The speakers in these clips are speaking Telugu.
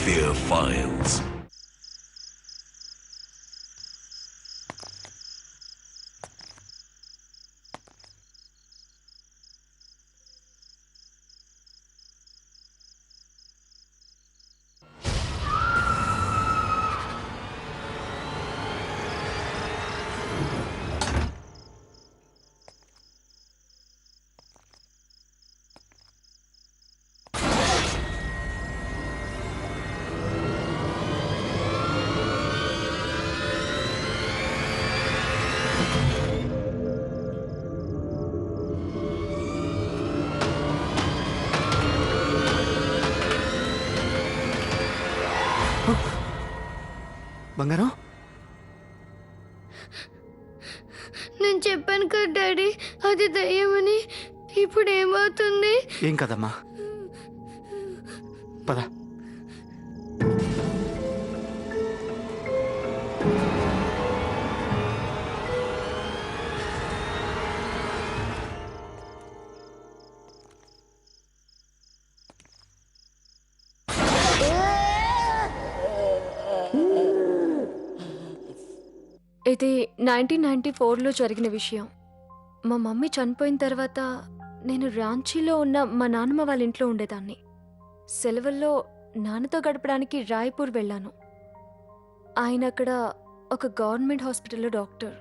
Fear Files. బంగారం, నేను చెప్పాను కదా డాడీ, అది దయ్యమని. ఇప్పుడు ఏమవుతుంది? ఏం కదమ్మా, పద. ఇది 1994లో జరిగిన విషయం. మా మమ్మీ చనిపోయిన తర్వాత నేను రాంచీలో ఉన్న మా నాన్నమ్మ వాళ్ళ ఇంట్లో ఉండేదాన్ని. సెలవుల్లో నాన్నతో గడపడానికి రాయ్పూర్ వెళ్ళాను. ఆయన అక్కడ ఒక గవర్నమెంట్ హాస్పిటల్లో డాక్టర్.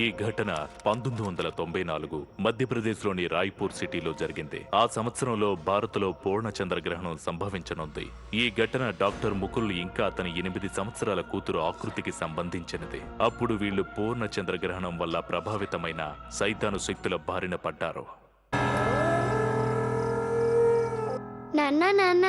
ఈ ఘటన 1994 మధ్యప్రదేశ్లోని రాయ్పూర్ సిటీలో జరిగింది. ఆ సంవత్సరంలో భారత్లో పూర్ణ చంద్రగ్రహణం సంభవించనుంది. ఈ ఘటన డాక్టర్ ముకుల్ ఇంకా అతని 8 సంవత్సరాల కూతురు ఆకృతికి సంబంధించినది. అప్పుడు వీళ్లు పూర్ణ చంద్రగ్రహణం వల్ల ప్రభావితమైన సైతాను శక్తుల బారిన పడ్డారు. నాన్న,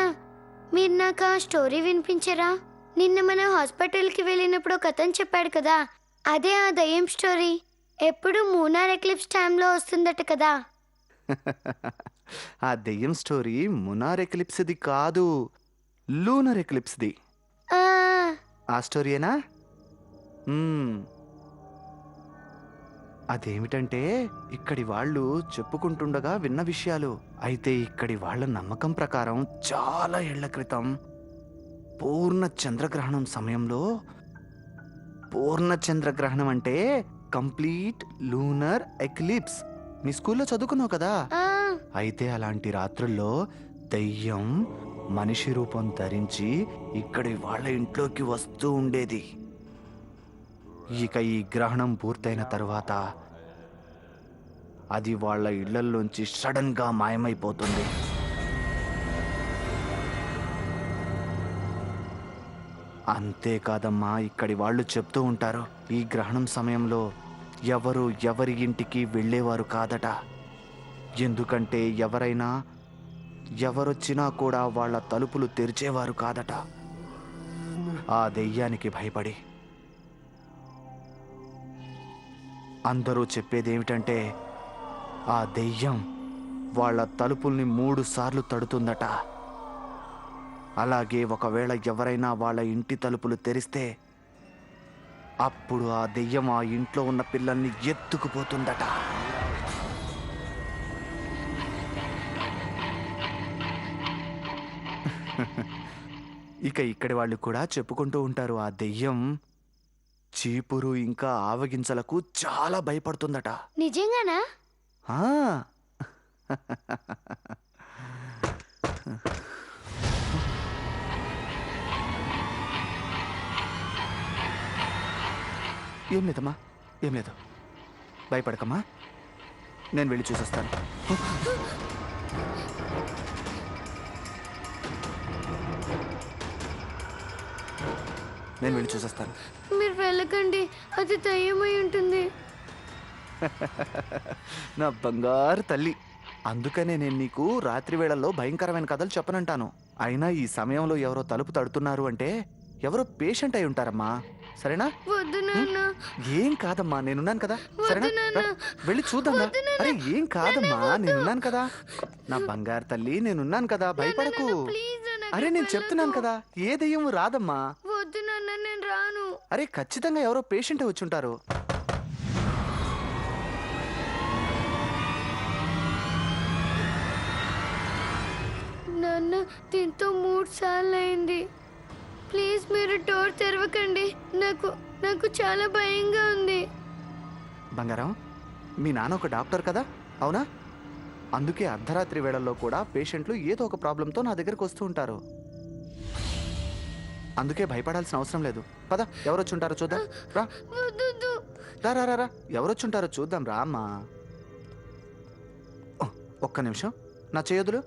మీరు నాకు ఆ స్టోరీ వినిపించరా? నిన్న మన హాస్పిటల్కి వెళ్ళినప్పుడు ఒక అతను చెప్పాడు కదా, అదే ఆ దయ్యం స్టోరీ. ఎప్పుడు మూనార్ ఎక్లిప్స్ టైంలో వస్తుందట కదా. ఆ దెయ్యం స్టోరీ మునార్ ఎక్లిప్స్ది కాదు, లూనర్ ఎక్లిప్స్ది. ఆ స్టోరీయేనా? అదేమిటంటే ఇక్కడి వాళ్ళు చెప్పుకుంటుండగా విన్న విషయాలు. అయితే ఇక్కడి వాళ్ళ నమ్మకం ప్రకారం చాలా ఏళ్ల క్రితం పూర్ణ చంద్రగ్రహణం సమయంలో, పూర్ణ చంద్రగ్రహణం అంటే కంప్లీట్ లూనర్ ఎక్లిప్స్, మీ స్కూల్లో చదువుకున్నావు కదా. అయితే అలాంటి రాత్రుల్లో దయ్యం మనిషి రూపం ధరించి ఇక్కడి వాళ్ళ ఇంట్లోకి వస్తూ ఉండేది. ఇక ఈ గ్రహణం పూర్తయిన తరువాత అది వాళ్ళ ఇళ్లలోంచి సడన్ గా మాయమైపోతుంది. అంతేకాదమ్మా, ఇక్కడి వాళ్ళు చెప్తూ ఉంటారు, ఈ గ్రహణం సమయంలో ఎవరు ఎవరి ఇంటికి వెళ్ళేవారు కాదట. ఎందుకంటే ఎవరొచ్చినా కూడా వాళ్ళ తలుపులు తెరిచేవారు కాదట, ఆ దెయ్యానికి భయపడి. అందరూ చెప్పేదేమిటంటే ఆ దెయ్యం వాళ్ళ తలుపుల్ని 3 సార్లు తడుతుందట. అలాగే ఒకవేళ ఎవరైనా వాళ్ళ ఇంటి తలుపులు తెరిస్తే అప్పుడు ఆ దెయ్యం ఆ ఇంట్లో ఉన్న పిల్లల్ని ఎత్తుకుపోతుందట. ఇక ఇక్కడి వాళ్ళు కూడా చెప్పుకుంటూ ఉంటారు, ఆ దెయ్యం చీపురు ఇంకా ఆవగింజలకు చాలా భయపడుతుందట. నిజంగానా? ఏం లేదమ్మా, ఏం లేదు, భయపడకమ్మా, నేను వెళ్ళి చూసొస్తాను. నేను వెళ్ళి చూసొస్తాను. మీరు వెళ్ళకండి, అది దయ్యమై ఉంటుంది. నా బంగారు తల్లి, అందుకనే నేను నీకు రాత్రి వేళల్లో భయంకరమైన కథలు చెప్పనంటాను. అయినా ఈ సమయంలో ఎవరో తలుపు తడుతున్నారు అంటే ఎవరో పేషెంట్ అయి ఉంటారమ్మా, సరేనా? వద్దు నాన్న. ఏం కాదమ్మా, నేనున్నాను కదా, సరేనా? వెళ్ళి చూద్దామా? అరే ఏం కాదమ్మా, నేనున్నాను కదా, నా బంగారు తల్లి, నేనున్నాను కదా, భయపడకు. అరే నేను చెప్తున్నాను కదా, ఏ దెయ్యం రాదమ్మా. వద్దు నాన్న, నేను రాను. అరే ఖచ్చితంగా ఎవరో పేషెంట్ వచ్చుంటారు. నాన్న, దీంతో 3 సార్లు అయింది. ప్లీజ్ మీరు డోర్ తెరవకండి. నాకు నాకు చాలా భయంగా ఉంది. బంగారం, మీ నాన్న ఒక డాక్టర్ కదా, అవునా? అందుకే అర్ధరాత్రి వేళల్లో కూడా పేషెంట్లు ఏదో ఒక ప్రాబ్లంతో నా దగ్గరకు వస్తూ ఉంటారు. అందుకే భయపడాల్సిన అవసరం లేదు. పద, ఎవరొచ్చుంటారో చూద్దాం. రా వద్దు. రా రా రా రా. ఎవరొచ్చుంటారో చూద్దాం రా అమ్మా. ఓ, ఒక్క నిమిషం నా చేయొద్దులు.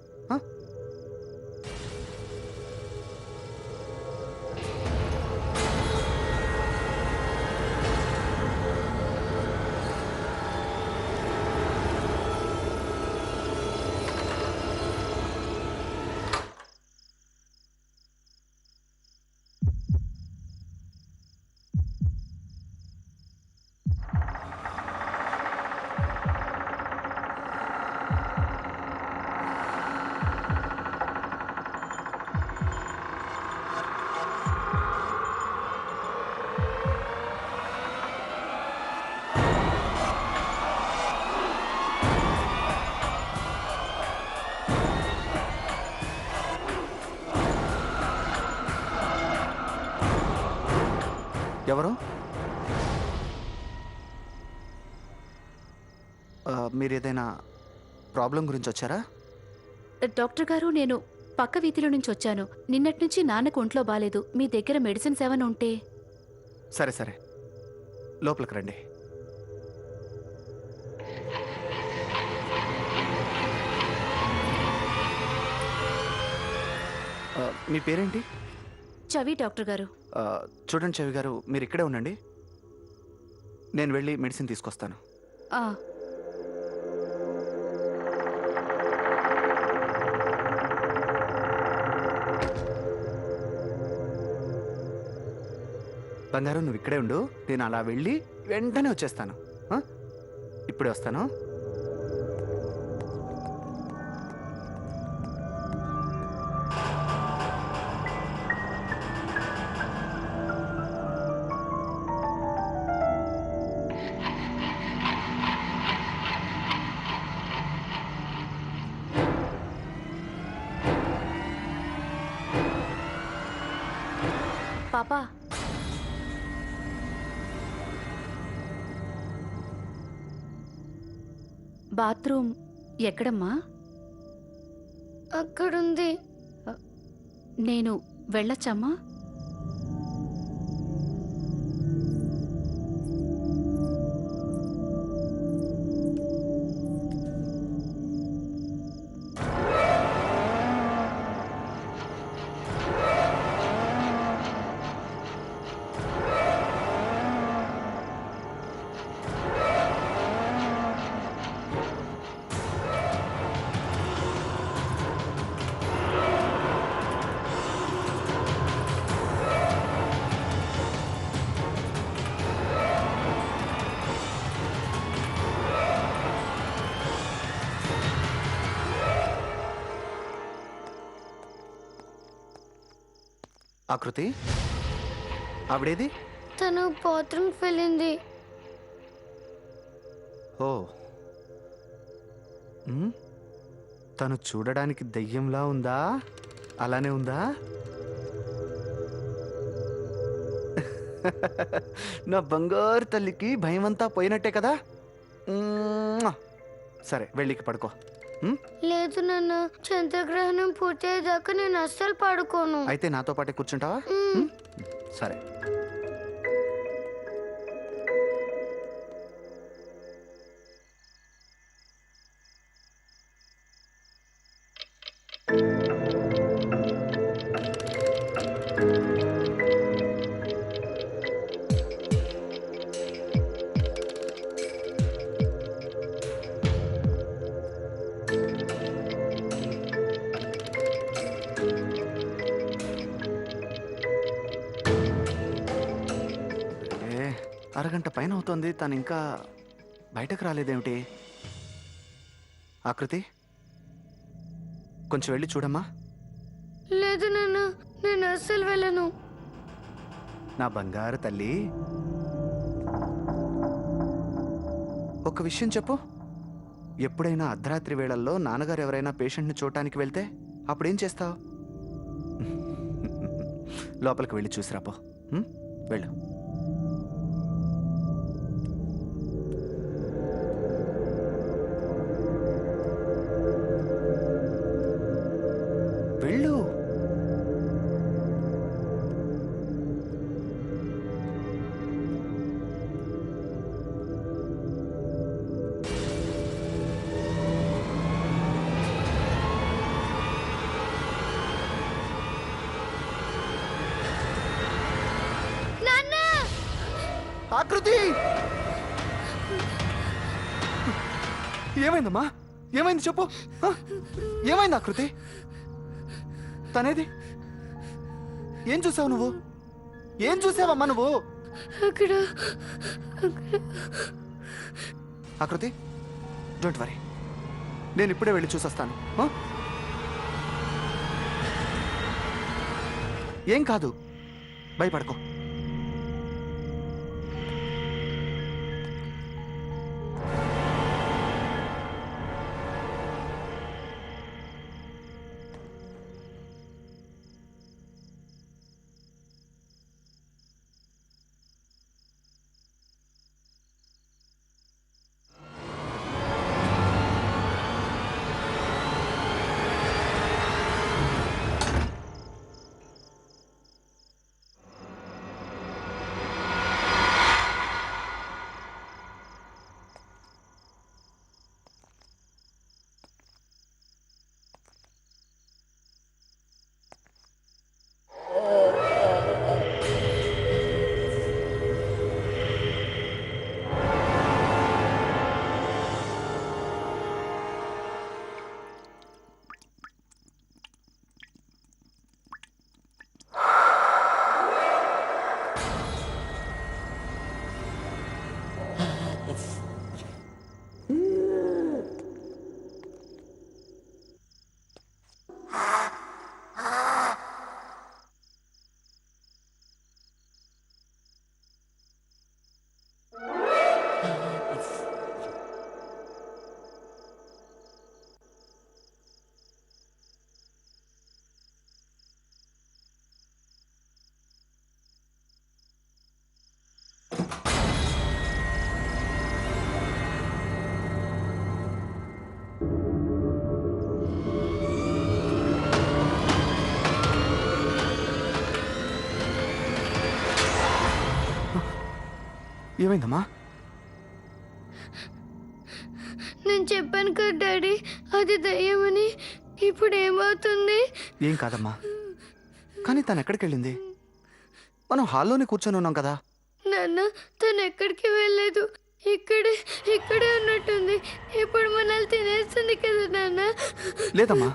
ఎవరు? మీరు ఏదైనా ప్రాబ్లం గురించి వచ్చారా? డాక్టర్ గారు, నేను పక్క వీధిలో నుంచి వచ్చాను. నిన్నటి నుంచి నాన్నకు ఒంట్లో బాలేదు. మీ దగ్గర మెడిసిన్స్ ఏమైనా ఉంటే. సరే సరే, లోపలికి రండి. మీ పేరేంటి? చవి డాక్టర్ గారు. చూడండి చవి గారు, మీరు ఇక్కడే ఉండండి. నేను వెళ్ళి మెడిసిన్ తీసుకొస్తాను. ఆ, బంగారం, నువ్వు ఇక్కడే ఉండు. నేను అలా వెళ్ళి వెంటనే వచ్చేస్తాను. ఇప్పుడే వస్తాను. పాపా, బాత్రూమ్ ఎక్కడమ్మా? అక్కడుంది. నేను వెళ్ళొచ్చమ్మా? ఆకృతి, ఆవిడేది? తను బాత్రూమ్కి వెళ్ళింది. ఓ, తను చూడడానికి దయ్యంలా ఉందా? అలానే ఉందా? నా బంగారు తల్లికి భయమంతా పోయినట్టే కదా. సరే, వెళ్ళికి పడుకో. లేదు నాన్న, చంద్రగ్రహణం పూర్తయ్యేదాకా నేను అస్సలు పడుకోను. అయితే నాతో పాటే కూర్చుంటావా? సరే. అరగంట పైన అవుతోంది, తను ఇంకా బయటకు రాలేదేమిటి? ఆకృతి, కొంచెం వెళ్ళి చూడమ్మా. లేదు నాన్న, నేను అస్సలు వెళ్ళను. నా బంగారు తల్లి, ఒక విషయం చెప్పు. ఎప్పుడైనా అర్ధరాత్రి వేళల్లో నాన్నగారు ఎవరైనా పేషెంట్ని చూడటానికి వెళ్తే అప్పుడేం చేస్తావు? లోపలికి వెళ్ళి చూసిరాపో. వెళ్ళు. వెళ్ళు. నాన్న ఆకృతి, ఏమైందమ్మా? ఏమైంది చెప్పు. ఆ? ఏమైంది ఆకృతి? తనేది? ఏం చూసావు నువ్వు? ఏం చూసావమ్మా నువ్వు? అక్కడ ఆకృతి, డోంట్ వరీ, నేను ఇప్పుడే వెళ్ళి చూసొస్తాను. ఆ? ఏం కాదు, భయపడకో. ఏమైందమ్మా? నేను చెప్పాను కదా డాడీ, అది దయ్యమని. ఇప్పుడు ఏమవుతుంది? ఏం కాదమ్మా, కానీ తను ఎక్కడికి వెళ్ళింది? మనం హాల్లోనే కూర్చొని ఉన్నాం కదా. నాన్న, తను ఎక్కడికి వెళ్ళలేదు, ఇక్కడే ఉన్నట్టుంది. ఇప్పుడు మనల్ని తినేస్తుంది కదా నాన్న. లేదమ్మా,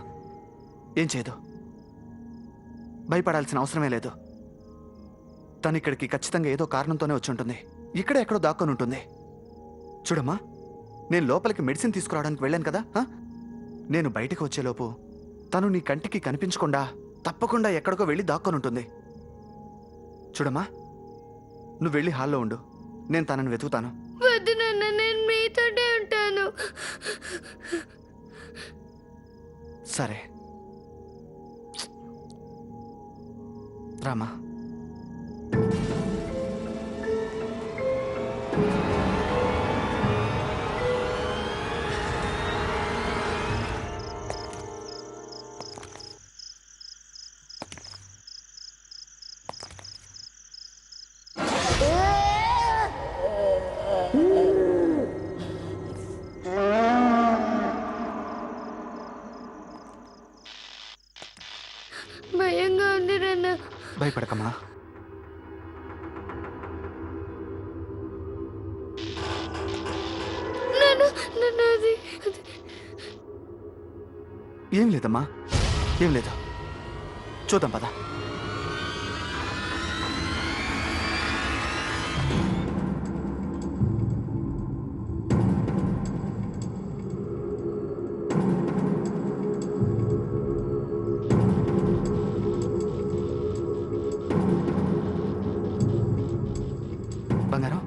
ఏం చేయదు, భయపడాల్సిన అవసరమే లేదు. తను ఇక్కడికి ఖచ్చితంగా ఏదో కారణంతోనే వచ్చి ఉంటుంది. ఇక్కడే ఎక్కడో దాక్కొని ఉంటుంది. చూడమ్మా, నేను లోపలికి మెడిసిన్ తీసుకురావడానికి వెళ్ళాను కదా. నేను బయటకు వచ్చేలోపు తను నీ కంటికి కనిపించకుండా తప్పకుండా ఎక్కడికో వెళ్ళి దాక్కొని ఉంటుంది. చూడమ్మా, నువ్వు వెళ్ళి హాల్లో ఉండు, నేను తనని వెతుకుతాను. వద్దు నాన్న, నేను మీతోటే ఉంటాను. సరే రామా. భయంగా ఉంది నాన్న. భయపడకమ్మా. నాన్న, అది ఏం లేదమ్మా, ఏం లేదు. చూద్దాం పద. బంగారం,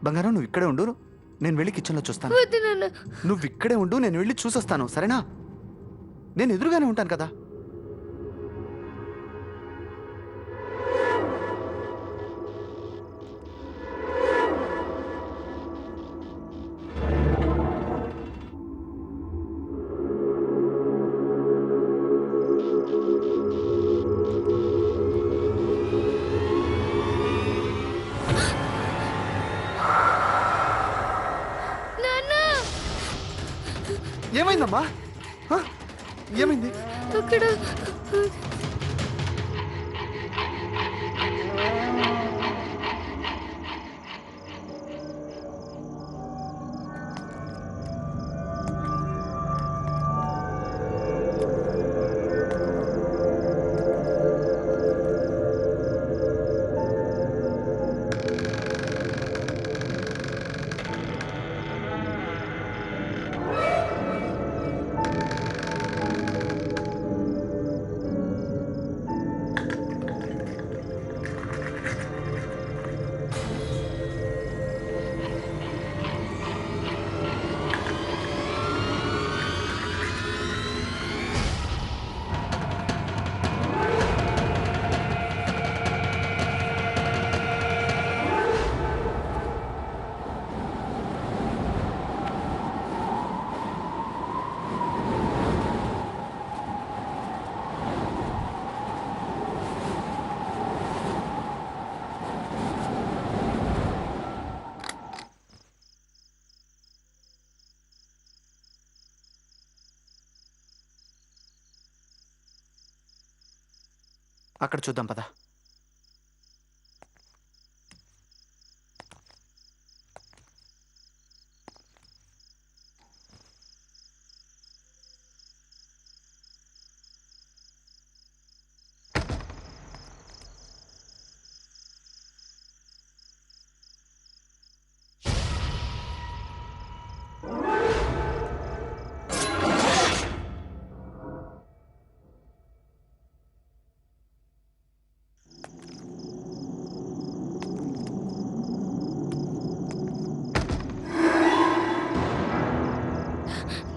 బంగారం, నువ్వు ఇక్కడే ఉండు, నేను వెళ్ళి కిచెన్లో చూస్తాను. వద్దు నాన్న. నువ్వు ఇక్కడే ఉండు, నేను వెళ్ళి చూసొస్తాను, సరేనా? నేను ఎదురుగానే ఉంటాను కదా. ఏమైందమ్మా? హ? ఏమైంది? అక్కడ అక్కడ చూద్దాం పద.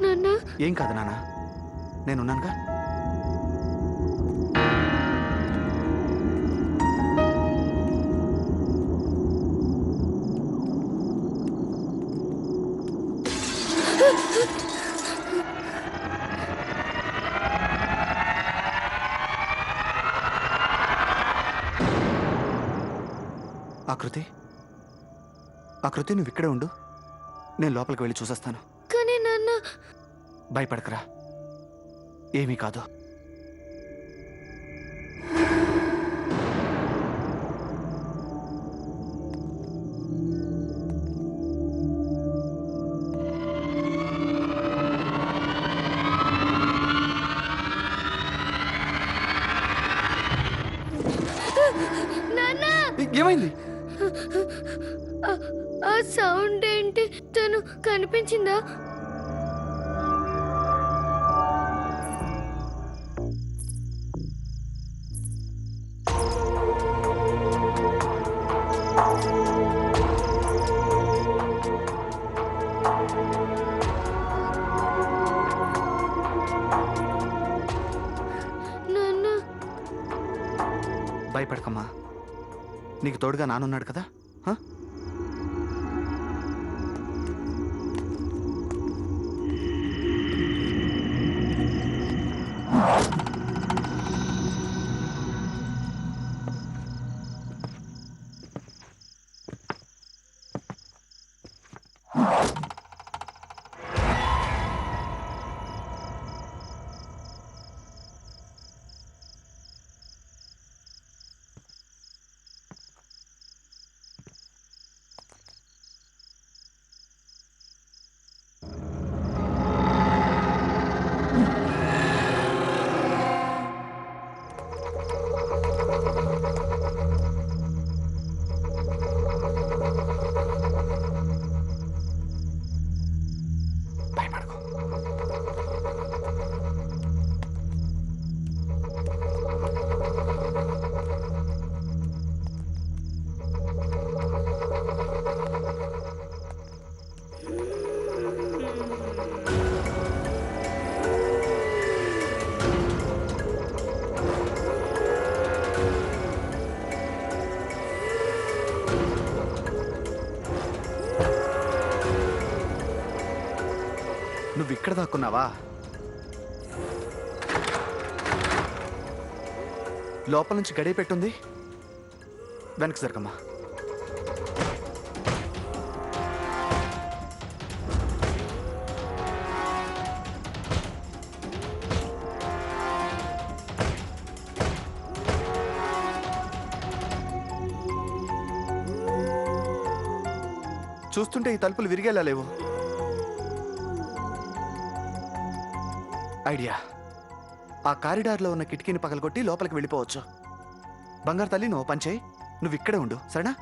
నాన్న ఏం కాదు నాన్న, నేనున్నానుగా. ఆకృతి, ఆకృతి నువ్వు ఇక్కడే ఉండు, నేను లోపలికి వెళ్ళి చూసేస్తాను. కానీ నాన్న భయపడకరా, ఏమీ కాదు. నాన్న ఏమైంది? ఆ సౌండ్ ఏంటి? తను కనిపించిందా? నాన్న భయపడకమ్మా, నీకు తోడుగా నానున్నాడు కదా. హ? భయపడకు. నువ్వు ఇక్కడ దాక్కున్నావా? లోపల నుంచి గడియ పెట్టుంది, వెనక్కి జరగమ్మా. చూస్తుంటే ఈ తలుపులు విరిగేలా లేవు. ఐడియా, ఆ కారిడార్లో ఉన్న కిటికీని పగలగొట్టి లోపలికి వెళ్ళిపోవచ్చు. బంగారు తల్లి, నువ్వు పని చేయి, నువ్వు ఇక్కడే ఉండు, సరేనా?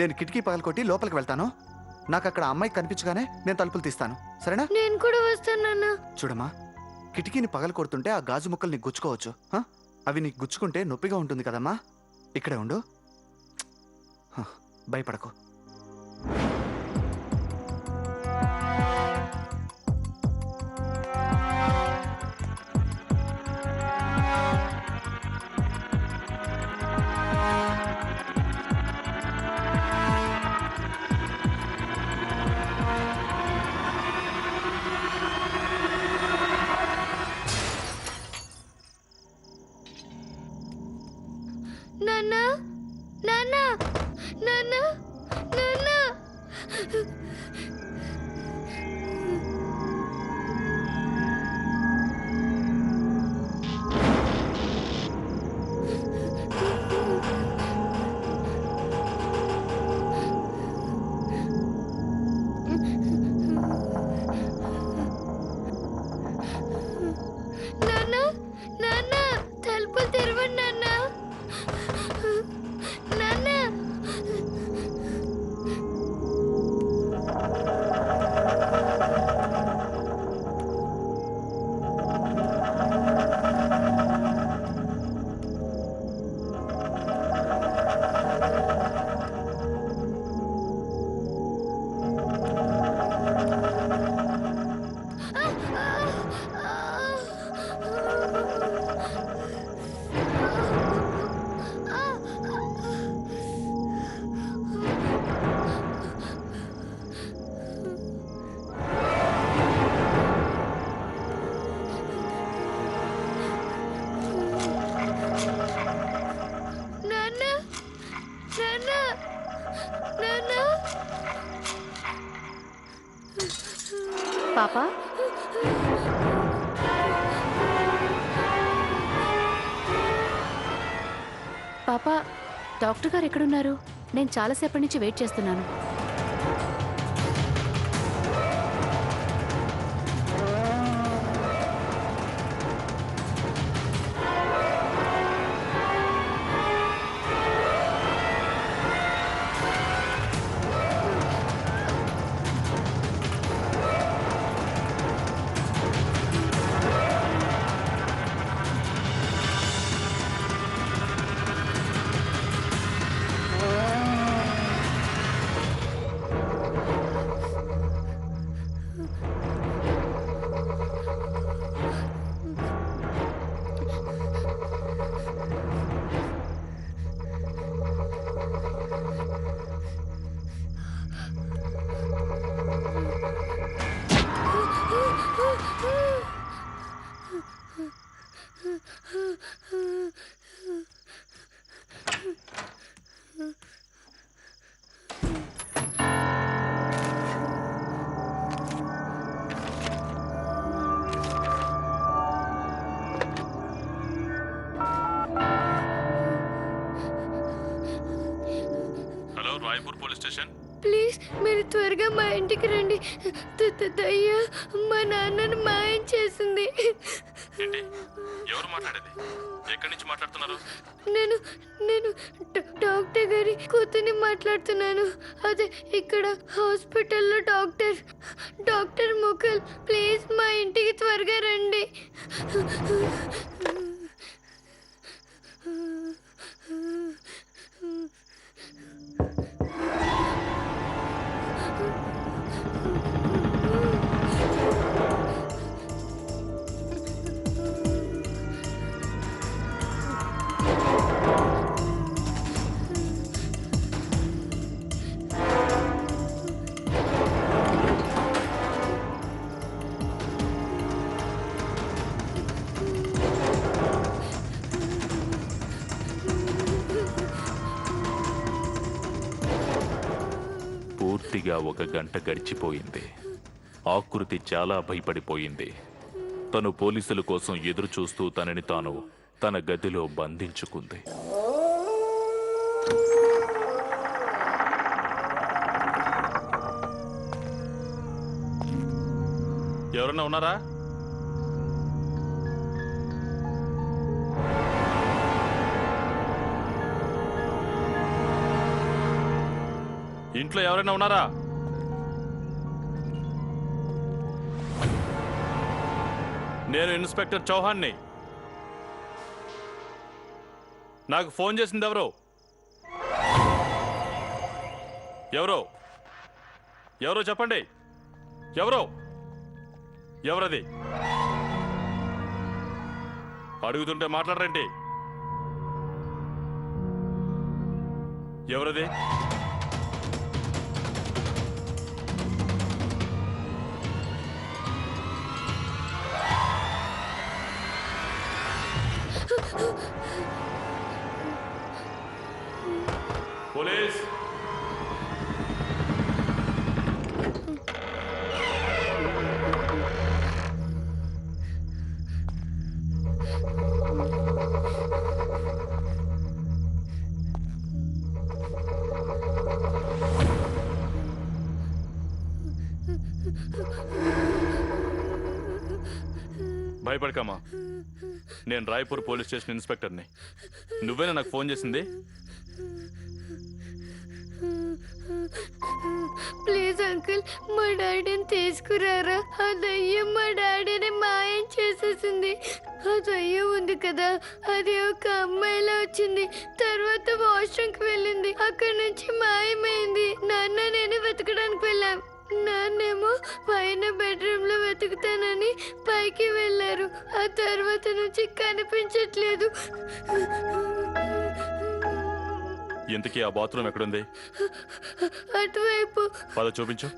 నేను కిటికీ పగలగొట్టి లోపలికి వెళ్తాను. నాకు అక్కడ అమ్మాయి కనిపించగానే నేను తలుపులు తీస్తాను, సరేనా? నేను కూడా వస్తానన్నా. చూడమ్మా, కిటికీని పగల కొడుతుంటే ఆ గాజు ముక్కలు నీకు గుచ్చుకోవచ్చు. హ? అవి నీకు గుచ్చుకుంటే నొప్పిగా ఉంటుంది కదమ్మా. ఇక్కడే ఉండు, భయపడకు. నాన్నా, నాన్నా, నాన్నా, నాన్నా. నాన్నా, నాన్నా, తలుపులు తెరవండి నాన్నా. నాన్నా. నాన్నా, నాన్నా, నాన్నా. పాపా, పాపా, డాక్టర్ గారు ఎక్కడున్నారు? నేను చాలాసేపటి నుంచి వెయిట్ చేస్తున్నాను. Hello, Raipur police station. Please మీరు త్వరగా మా ఇంటికి రండి. దయ్యా మా నాన్నను మాయం చేసింది. ఏంటి, ఎవరు మాట్లాడేది? ఎక్కడి నుంచి మాట్లాడుతున్నారు? నేను నేను డాక్టర్ గారి కూతుర్ని మాట్లాడుతున్నాను. అదే ఇక్కడ హాస్పిటల్లో డాక్టర్ ముకుల్. ప్లీజ్ మా ఇంటికి త్వరగా రండి. పూర్తిగా 1 గంట గడిచిపోయింది. ఆకృతి చాలా భయపడిపోయింది. తను పోలీసుల కోసం ఎదురు చూస్తూ తనని తాను తన గదిలో బంధించుకుంది. ఎవరన్నా ఉన్నారా? ఇంట్లో ఎవరైనా ఉన్నారా? నేను ఇన్స్పెక్టర్ చౌహాన్ని. నాకు ఫోన్ చేసింది ఎవరు? ఎవరో ఎవరో చెప్పండి. ఎవరో ఎవరది? అడుగుతుంటే మాట్లాడరండి. ఎవరది? పోలీస్! భయపడకమ్మా, నేను రాయ్పూర్ పోలీస్ స్టేషన్ ఇన్స్పెక్టర్ని. నువ్వేనా నాకు ఫోన్ చేసింది? ప్లీజ్ అంకుల్, మా డాడీని తీసుకురారా. ఆ దయ్యం మా డాడీని మాయం చేసేసింది. ఆ దయ్యం ఉంది కదా, అది ఒక అమ్మాయిలా వచ్చింది. తర్వాత వాష్రూమ్కి వెళ్ళింది. అక్కడి నుంచి మాయమైంది. నాన్న నేను వెతకడానికి వెళ్ళాం. నాన్నేమో పైన బెడ్రూమ్ లో వెతుకుతానని పైకి వెళ్ళారు. ఆ తర్వాత నుంచి కనిపించట్లేదు. ఇంతకీ ఆ బాత్రూమ్ ఎక్కడుంది? అటువైపు. పద చూపించు.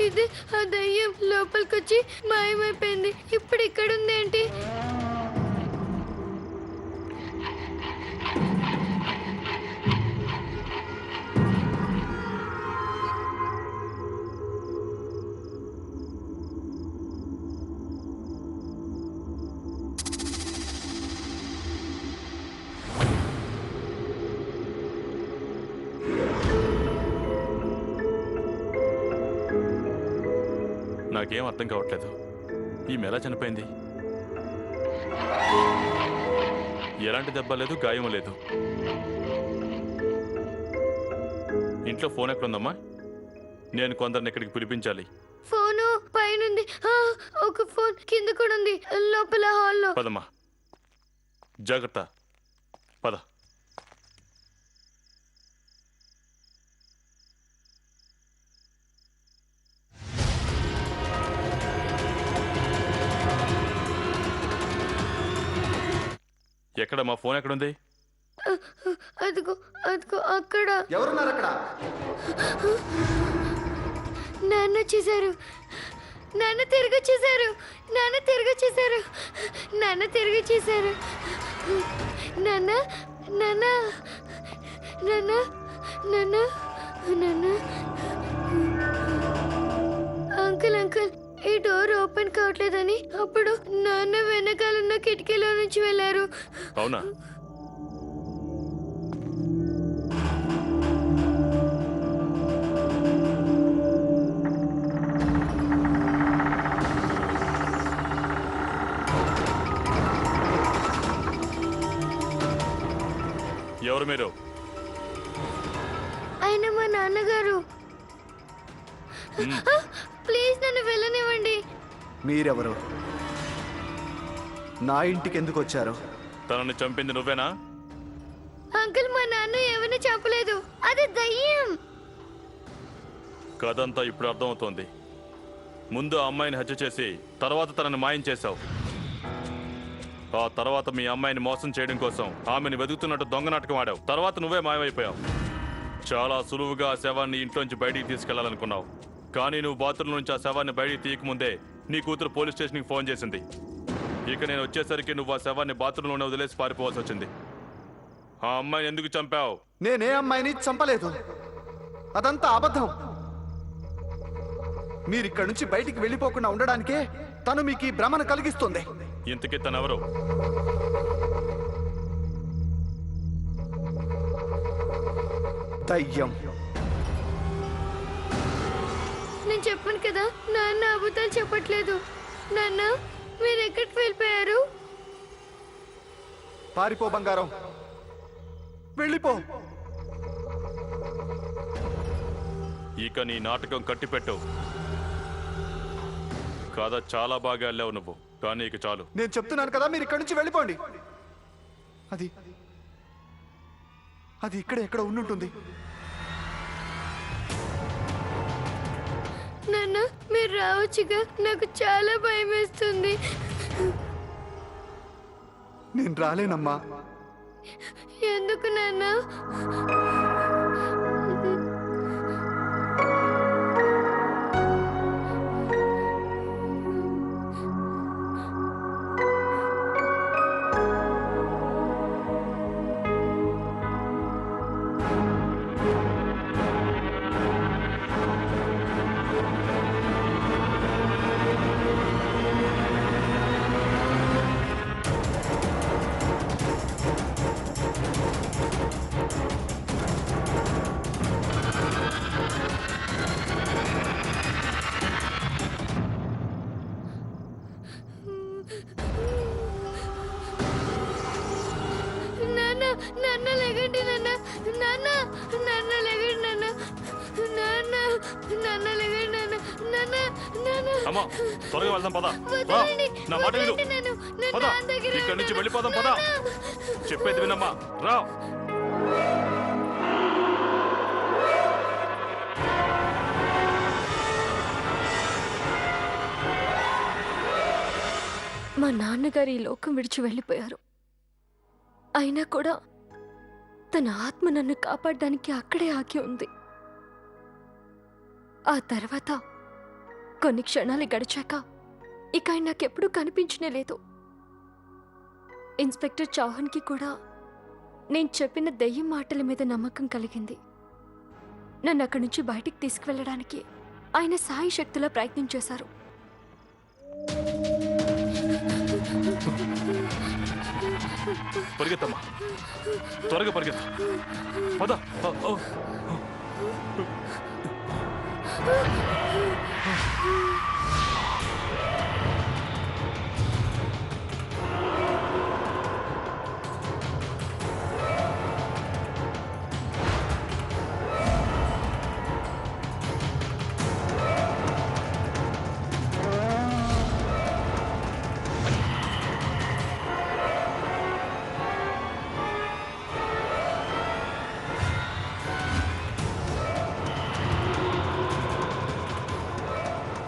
ఇది ఆ దయ్యం లోపలికొచ్చి మాయమైపోయింది. ఇప్పుడు ఇక్కడ ఉందేంటి? నాకేం అర్థం కావట్లేదు. ఈమె ఎలా చనిపోయింది? ఎలాంటి దెబ్బ లేదు, గాయం లేదు. ఇంట్లో ఫోన్ ఎక్కడుందమ్మా? నేను కొందరిని ఇక్కడికి పిలిపించాలి. ఫోను పైనుంది. ఒక ఫోన్ కింద కూడా ఉంది, లోపల హాల్లో. పదమ్మా, జాగ్రత్త. పద. ఎక్కడ మా ఫోన్ ఎక్కడుంది? అదిగో అదిగో అక్కడ. ఎవరున్నారు అక్కడ? నాన్న వచ్చేసారు. నాన్న తిరిగి వచ్చేసారు. నాన్న తిరిగి వచ్చేసారు. నాన్న తిరిగి వచ్చేసారు. నాన్న నాన్న నాన్న నాన్న నాన్న. అంకుల్ అంకుల్, ఈ డోర్ ఓపెన్ కావట్లేదని అప్పుడు నాన్న వెనకాలన్న కిటికీలో నుంచి వెళ్ళారు. అవునా? ఎవరు మీరు? ఆయన మా నాన్నగారు. ప్లీజ్ నన్ను వెళ్ళనివ్వండి. మీరెవరు? నా ఇంటికి ఎందుకు వచ్చారు? తనని చంపింది నువ్వేనా? అంకుల్, మా నాన్న ఎవరిని చంపలేదు. అది దయ్యం. కథంతా ఇప్పుడు అర్థమవుతోంది. ముందు ఆ అమ్మాయిని హత్య చేసి తర్వాత తనని మాయం చేశావు. ఆ తర్వాత మీ అమ్మాయిని మోసం చేయడం కోసం ఆమెను వెతుకుతున్నట్టు దొంగ నాటకం ఆడావు. తర్వాత నువ్వే మాయమైపోయావు. చాలా సులువుగా ఆ శవాన్ని ఇంట్లోంచి బయటికి తీసుకెళ్లాలనుకున్నావు. కానీ నువ్వు బాత్రూమ్ నుంచి ఆ శవాన్ని బయటికి తీయకముందే నీ కూతురు పోలీస్ స్టేషన్కి ఫోన్ చేసింది. ఇక నేను వచ్చేసరికి నువ్వు ఆ శవాన్ని బాత్రూంలోనే వదిలేసి పారిపోవాల్సి వచ్చింది. ఆ అమ్మాయిని ఎందుకు చంపావు? నేనే అమ్మాయిని చంపలేదు. అదంతా అబద్ధం. మీరిక్కడి నుంచి బయటికి వెళ్ళిపోకుండా ఉండడానికే తను మీకు ఈ భ్రమను కలిగిస్తుంది. ఇంతకీ తనెవరు? దయ్యం. నేను చెప్పాను కదా నాన్న అబద్ధాలు చెప్పట్లేదు. నాన్న మీరు ఎక్కడికి వెళ్ళిపోయారు? పారిపో బంగారం, వెళ్ళిపో. ఇక నీ నాటకం కట్టిపెట్టు. కథ చాలా బాగా వెళ్ళావు నువ్వు, కానీ ఇక చాలు. నేను చెప్తున్నాను కదా, మీరు ఇక్కడి నుంచి వెళ్ళిపోండి. అది అది ఇక్కడ ఎక్కడ ఉండుంటుంది. నాన్న మీరు రావచ్చుగా, నాకు చాలా భయం వేస్తుంది. నేను రాలేనమ్మా. ఎందుకు నాన్న? నాన్న నాన్న లేకండి నాన్న, నాన్న నాన్న లేకండి నాన్న, నాన్న నాన్న లేకండి నాన్న, నాన్న నాన్న. అమ్మా త్వరగా వెళ్దాం పద. వదలండి, నా మాట విను. వదలండి నన్ను, నేను పద, నాన్న దగ్గర ఇక్కడి నుంచి ఉంటాను. వెళ్ళిపోదాం పద. నాన్న. చెప్పేది వినమ్మా, రా. మా నాన్నగారు ఈ లోకం విడిచి వెళ్ళిపోయారు. అయినా కూడా తన ఆత్మ నన్ను కాపాడడానికి అక్కడే ఆగి ఉంది. ఆ తర్వాత కొన్ని క్షణాలు గడిచాక ఇక ఆయన నాకెప్పుడూ కనిపించనే లేదు. ఇన్స్పెక్టర్ చౌహాన్కి కూడా నేను చెప్పిన దెయ్యం మాటల మీద నమ్మకం కలిగింది. నన్ను అక్కడి నుంచి బయటికి తీసుకువెళ్ళడానికి ఆయన సాయి శక్తిలా ప్రయత్నం చేశారు. పరిగెత్తమ్మా, త్వరగా పరిగెత్త. పద.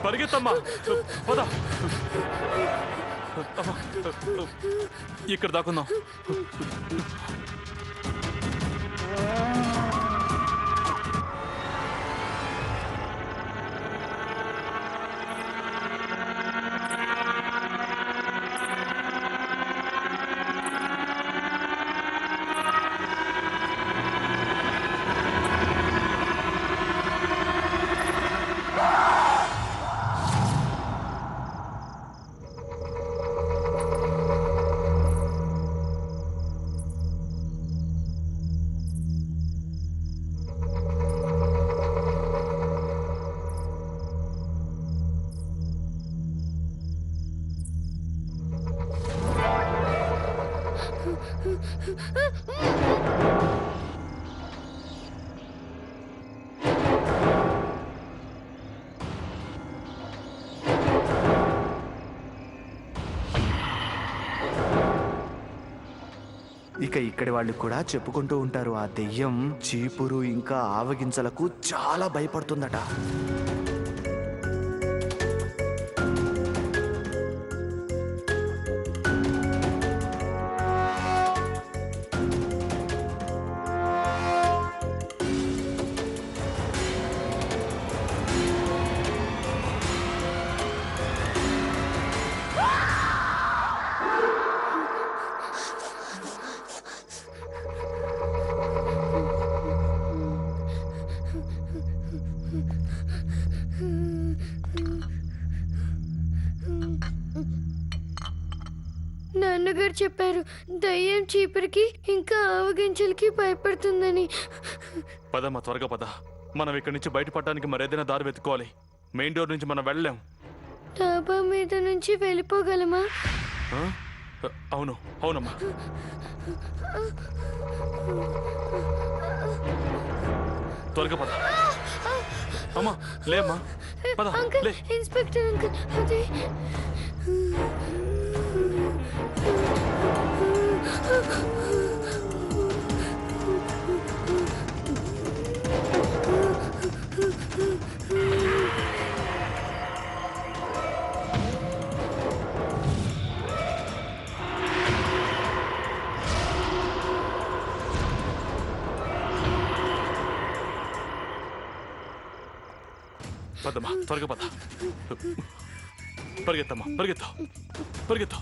పరిగెత్తమ్మా, పద. ఇక్కడ దాకుందాం. ఇక ఇక్కడి వాళ్ళు కూడా చెప్పుకుంటూ ఉంటారు, ఆ దెయ్యం చీపురు ఇంకా ఆవగింజలకు చాలా భయపడుతుందట. డాక్టర్ గారు చెప్పారు దయ్యం చీపురికి ఇంకా ఆవగింజలకి భయపడుతుందని. పదమ్మా త్వరగా పద. మనం ఇక్కడి నుంచి బయటపడడానికి మరేదైనా దారి వెతుక్కోవాలి. మెయిన్ డోర్ నుంచి మనం వెళ్ళలేం. డాబా మీద నుంచి వెళ్ళిపోగలమా? ఆ? అవును అవునమ్మా. త్వరగా పద. అమ్మా లేమ్మా, పద అంకుల్, లే. ఇన్స్పెక్టర్ అంకుల్, అదే పదమ్మా త్వరగా పద. పరిగెత్తమ్మా, పరిగెత్తు పరిగెత్తు.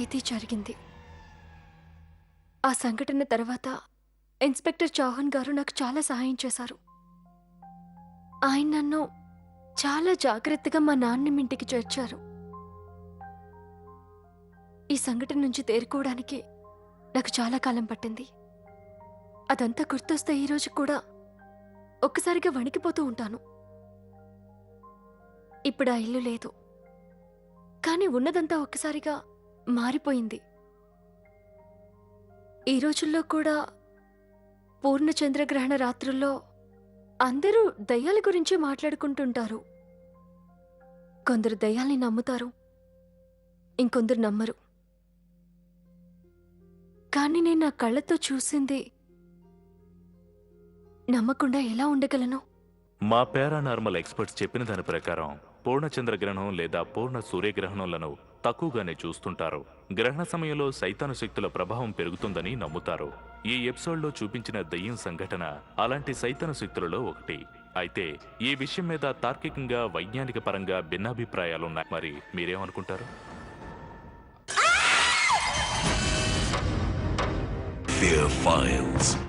ఇది జరిగింది. ఆ సంఘటన తర్వాత ఇన్స్పెక్టర్ చౌహాన్ గారు నాకు చాలా సహాయం చేశారు. ఆయన నన్ను చాలా జాగ్రత్తగా మా నాన్న ఇంటికి చేర్చారు. ఈ సంఘటన నుంచి తేరుకోవడానికి నాకు చాలా కాలం పట్టింది. అదంతా గుర్తొస్తే ఈరోజు కూడా ఒక్కసారిగా వణికిపోతూ ఉంటాను. ఇప్పుడు ఆ ఇల్లు లేదు, కానీ ఉన్నదంతా ఒక్కసారిగా మారిపోయింది. ఈ రోజుల్లో కూడా పూర్ణ చంద్రగ్రహణ రాత్రుల్లో అందరూ దయ్యాల గురించి మాట్లాడుకుంటుంటారు. కొందరు దయ్యాల్ని నమ్ముతారు, ఇంకొందరు నమ్మరు. కానీ నేను నా కళ్ళతో చూసింది నమ్మకుండా ఎలా ఉండగలను? మా పారానార్మల్ ఎక్స్పర్ట్స్ చెప్పిన దాని ప్రకారం పూర్ణచంద్రగ్రహణం లేదా పూర్ణ సూర్యగ్రహణంలను తక్కువగానే చూస్తుంటారు. గ్రహణ సమయంలో సైతాను శక్తుల ప్రభావం పెరుగుతుందని నమ్ముతారు. ఈ ఎపిసోడ్లో చూపించిన దయ్యం సంఘటన అలాంటి సైతాను శక్తులలో ఒకటి. అయితే ఈ విషయం మీద తార్కికంగా వైజ్ఞానిక పరంగా భిన్నాభిప్రాయాలున్నాయి. మరి మీరేమనుకుంటారు? Fear Files.